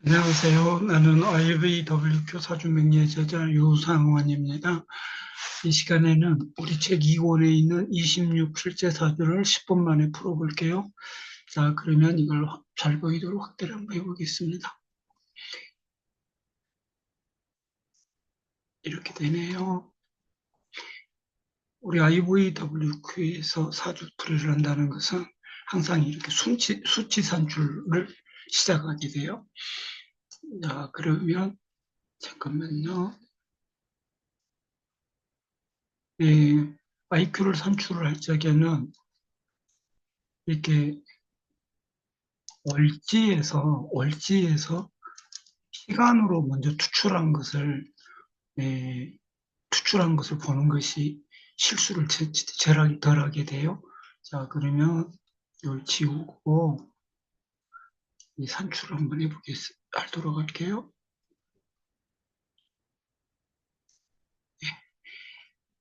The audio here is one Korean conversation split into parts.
안녕하세요. 나는 IVWQ 사주명리의 저자 유상원입니다. 이 시간에는 우리 책 2권에 있는 26 실제 사주를 10분 만에 풀어볼게요. 자, 그러면 이걸 잘 보이도록 확대를 한번 해보겠습니다. 이렇게 되네요. 우리 IVWQ에서 사주 풀이를 한다는 것은 항상 이렇게 수치 산출을 시작하게 돼요. 자, 그러면 잠깐만요. IQ를 산출을 할 적에는 이렇게 월지에서 시간으로 먼저 투출한 것을 보는 것이 실수를 덜 하게 돼요. 자, 그러면 이걸 지우고 이 산출을 한번 하도록 할게요.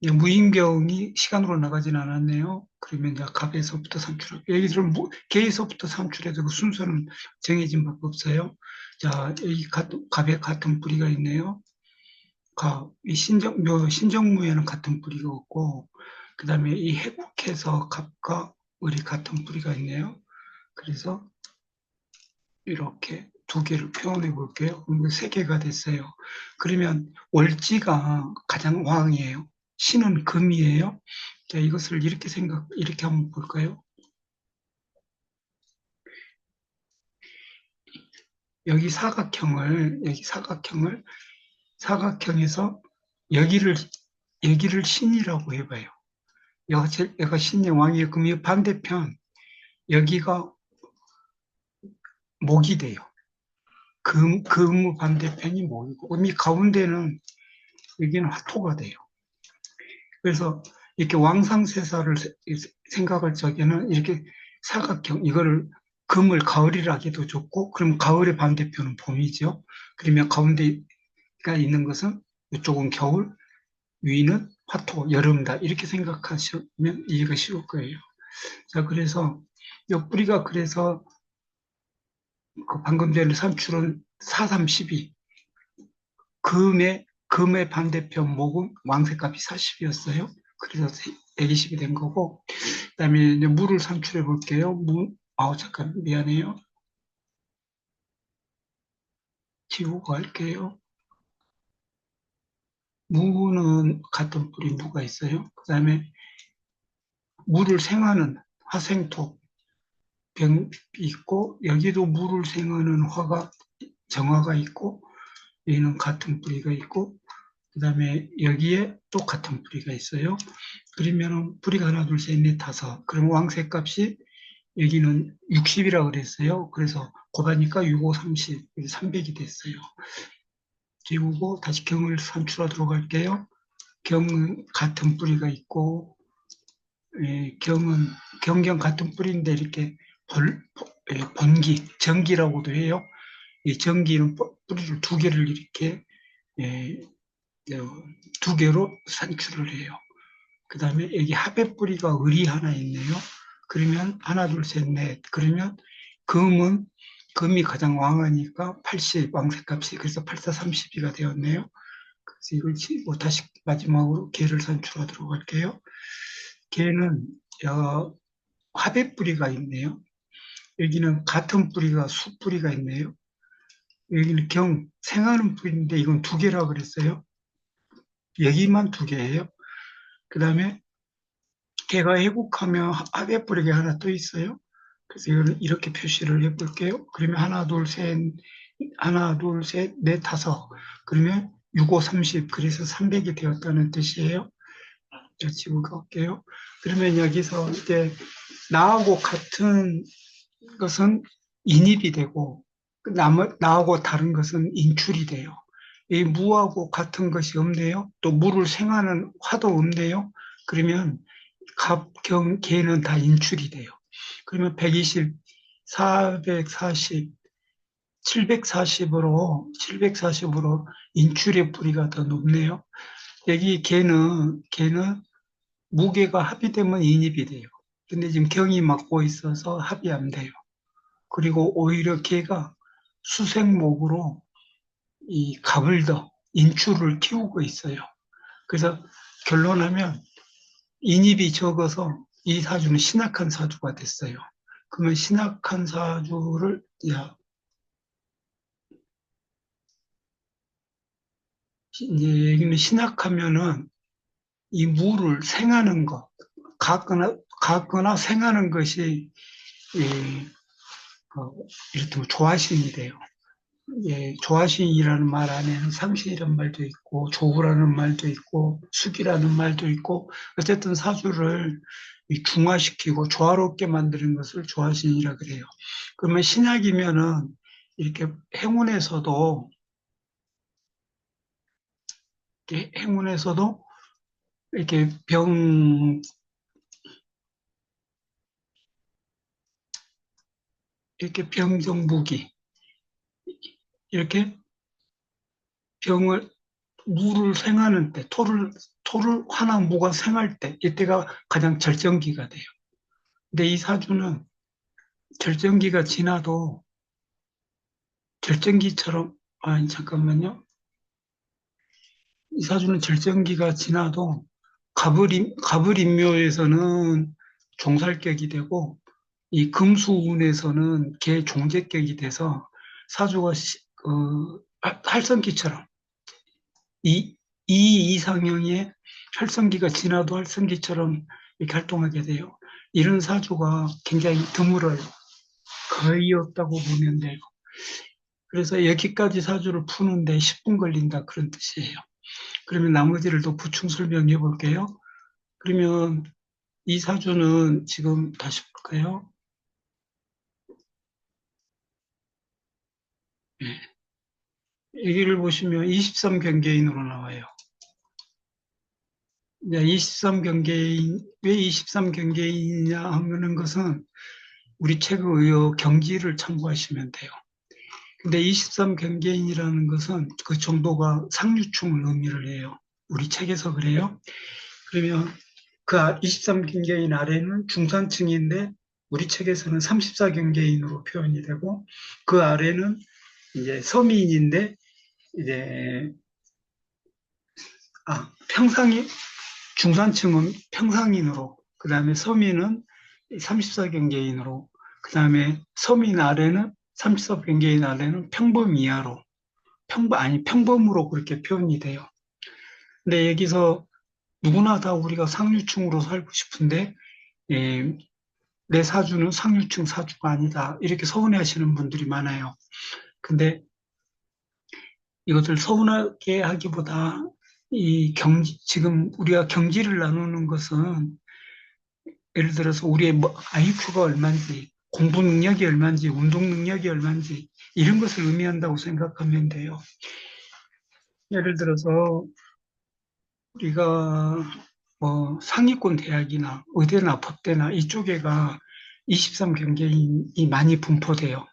무인경이 시간으로 나가진 않았네요. 그러면 이제 갑에서부터 산출할게요. 여기서는 개에서부터 산출해도 그 순서는 정해진 바가 없어요. 자, 여기 갑에 같은 뿌리가 있네요. 이 신정무에는 같은 뿌리가 없고, 그 다음에 이 해국해서 갑과 을이 같은 뿌리가 있네요. 그래서 이렇게 두 개를 표현해 볼게요. 그럼 세 개가 됐어요. 그러면 월지가 가장 왕이에요. 신은 금이에요. 자, 이것을 이렇게 한번 볼까요? 여기 사각형에서 여기를, 여기를 신이라고 해봐요. 여기가 신의 왕이에요. 그럼 이 반대편, 여기가 목이 돼요. 금의 반대편이 목이고, 그럼 이 가운데는 여기는 화토가 돼요. 그래서 이렇게 왕상세사를 생각할 적에는 이렇게 사각형, 이거를 금을 가을이라 하기도 좋고, 그럼 가을의 반대편은 봄이죠. 그러면 가운데가 있는 것은 이쪽은 겨울, 위는 화토, 여름이다. 이렇게 생각하시면 이해가 쉬울 거예요. 자, 그래서 옆구리가 그래서 그 방금 전에 산출은 4, 3, 12. 금의 반대편 목은 왕색값이 40이었어요. 그래서 120이 된 거고, 그 다음에 이제 물을 산출해 볼게요. 잠깐, 미안해요. 지우고 할게요. 무는 같은 뿌리 무가 있어요. 그 다음에 물을 생하는 화생토 병이 있고, 여기도 물을 생하는 정화가 있고, 얘는 같은 뿌리가 있고, 그 다음에 여기에 또 같은 뿌리가 있어요. 그러면은 뿌리가 하나, 둘, 셋, 넷, 다섯. 그럼 왕색 값이 여기는 60이라고 그랬어요. 그래서 곱하니까 6, 5, 30, 300이 됐어요. 지우고 다시 경을 산출하도록 할게요. 경은 같은 뿌리가 있고, 경경 같은 뿌리인데 이렇게 전기라고도 해요. 이 전기는 뿌리를 두 개를 이렇게 예, 두 개로 산출을 해요. 그 다음에 여기 합의 뿌리가 을이 하나 있네요. 그러면 하나, 둘, 셋, 넷. 그러면 금은 금이 가장 왕하니까 80 왕색값이 그래서 84, 32가 되었네요. 그래서 이걸 치고 다시 마지막으로 개를 산출하도록 할게요. 개는 합의 뿌리가 있네요. 여기는 같은 뿌리가 수뿌리가 있네요. 여기는 생하는 뿌리인데 이건 두 개라고 그랬어요. 여기만 두 개예요. 그 다음에 개가 해국하면 합의 뿌리가 하나 또 있어요. 그래서 이걸 이렇게 표시를 해볼게요. 그러면 하나, 둘, 셋, 넷, 다섯. 그러면 6, 5, 30. 그래서 300이 되었다는 뜻이에요. 자, 지우고 갈게요. 그러면 여기서 이제 나하고 같은 것은 인입이 되고, 나하고 다른 것은 인출이 돼요. 이 무하고 같은 것이 없네요. 또 무를 생하는 화도 없네요. 그러면 개는 다 인출이 돼요. 그러면 120, 440, 740으로 인출의 뿌리가 더 높네요. 여기 개는 무게가 합의되면 인입이 돼요. 근데 지금 경이 맞고 있어서 합의 안 돼요. 그리고 오히려 개가 수생목으로 이 가불더, 인추를 키우고 있어요. 그래서 결론하면 인입이 적어서 이 사주는 신악한 사주가 됐어요. 그러면 신악한 사주를, 이제 여기는 신악하면은 이 무를 생하는 것, 갖거나 생하는 것이, 이, 이를테면 조화신이 돼요. 예, 조화신이라는 말 안에는 상신이라는 말도 있고, 조후라는 말도 있고, 숙이라는 말도 있고, 어쨌든 사주를 중화시키고 조화롭게 만드는 것을 조화신이라 그래요. 그러면 신약이면은 이렇게 행운에서도 이렇게 이렇게 병정무기, 이렇게 병을, 무를 생하는 때, 토를 하나 무가 생할 때, 이때가 가장 절정기가 돼요. 근데 이 사주는 절정기가 지나도 절정기처럼, 아니, 잠깐만요. 이 사주는 절정기가 지나도 갑을인묘에서는 종살격이 되고, 이 금수운에서는 개종제격이 돼서 사주가 할성기처럼, 이, 이 이상형의 활성기가 지나도 활성기처럼 이렇게 활동하게 돼요. 이런 사주가 굉장히 드물어요. 거의 없다고 보면 돼요. 그래서 여기까지 사주를 푸는데 10분 걸린다 그런 뜻이에요. 그러면 나머지를 더 보충 설명해 볼게요. 그러면 이 사주는 지금 다시 볼까요? 네. 여기를 보시면 23 경계인으로 나와요. 23 경계인, 왜 23 경계인이냐 하면은 것은 우리 책의 경지를 참고하시면 돼요. 근데 23 경계인이라는 것은 그 정도가 상류층을 의미를 해요. 우리 책에서 그래요. 그러면 그 23 경계인 아래는 중산층인데 우리 책에서는 34 경계인으로 표현이 되고 그 아래는 이제 서민인데 이제 평상이 중산층은 평상인으로 그다음에 서민은 34 경계인으로 그다음에 서민 아래는 34 경계인 아래는 평범 이하로 평범으로 그렇게 표현이 돼요. 근데 여기서 누구나 다 우리가 상류층으로 살고 싶은데 예, 내 사주는 상류층 사주가 아니다. 이렇게 서운해하시는 분들이 많아요. 근데 이것을 서운하게 하기보다 지금 우리가 경지를 나누는 것은 예를 들어서 우리의 IQ가 얼마인지, 공부 능력이 얼마인지, 운동 능력이 얼마인지 이런 것을 의미한다고 생각하면 돼요. 예를 들어서 우리가 상위권 대학이나 의대나 법대나 이쪽에가 23 경쟁이 많이 분포돼요.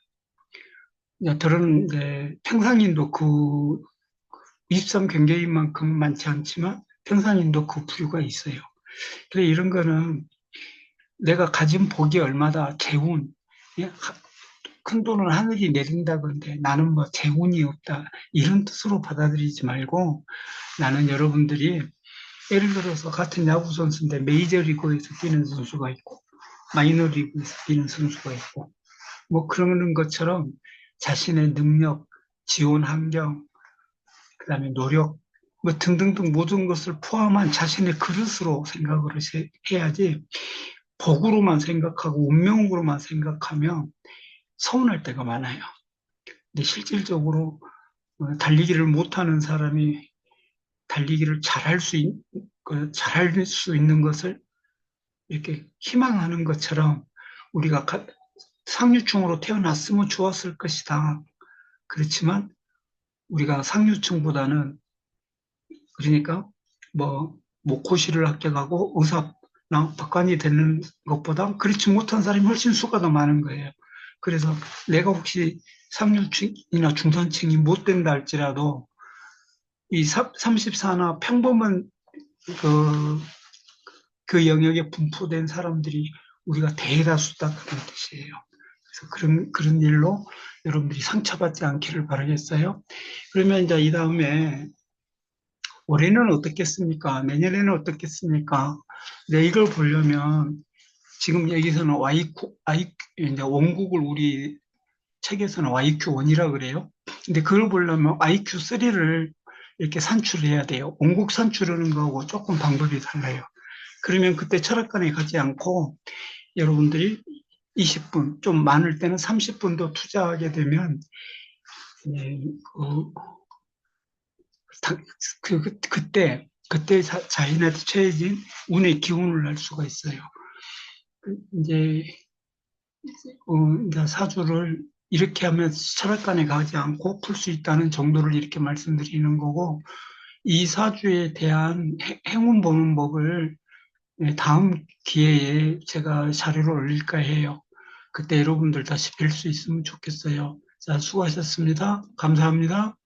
들은 이제 평상인도 그 23 경계인만큼 많지 않지만 평상인도 그 부류가 있어요. 그래 이런 거는 내가 가진 복이 얼마다 재운 예? 큰 돈을 하늘이 내린다건데 나는 뭐 재운이 없다 이런 뜻으로 받아들이지 말고 나는 여러분들이 예를 들어서 같은 야구 선수인데 메이저리그에서 뛰는 선수가 있고 마이너리그에서 뛰는 선수가 있고 뭐 그러는 것처럼 자신의 능력, 지원 환경, 그다음에 노력 뭐 등등등 모든 것을 포함한 자신의 그릇으로 생각을 해야지 복으로만 생각하고 운명으로만 생각하면 서운할 때가 많아요. 근데 실질적으로 달리기를 못하는 사람이 달리기를 잘할 수 있는 것을 이렇게 희망하는 것처럼 우리가 상류층으로 태어났으면 좋았을 것이다. 그렇지만 우리가 상류층보다는 그러니까 뭐 모코시를 합격하고 의사 박관이 되는 것보다 그렇지 못한 사람이 훨씬 수가 더 많은 거예요. 그래서 내가 혹시 상류층이나 중산층이 못 된다 할지라도 이 34나 평범한 그, 그 영역에 분포된 사람들이 우리가 대다수다 그런 뜻이에요. 그래서 그런 일로 여러분들이 상처받지 않기를 바라겠어요. 그러면 이제 이 다음에 올해는 어떻겠습니까? 내년에는 어떻겠습니까? 네, 이걸 보려면 지금 여기서는 이제 원국을 우리 책에서는 YQ1이라 그래요. 근데 그걸 보려면 IQ3를 이렇게 산출해야 돼요. 원국 산출하는 거하고 조금 방법이 달라요. 그러면 그때 철학관에 가지 않고 여러분들이 20분, 좀 많을 때는 30분도 투자하게 되면, 예, 그때 자신한테 처해진 운의 기운을 알 수가 있어요. 이제, 이제 사주를 이렇게 하면 철학관에 가지 않고 풀 수 있다는 정도를 이렇게 말씀드리는 거고, 이 사주에 대한 행운 보는 법을 다음 기회에 제가 자료를 올릴까 해요. 그때 여러분들 다시 뵐 수 있으면 좋겠어요. 자, 수고하셨습니다. 감사합니다.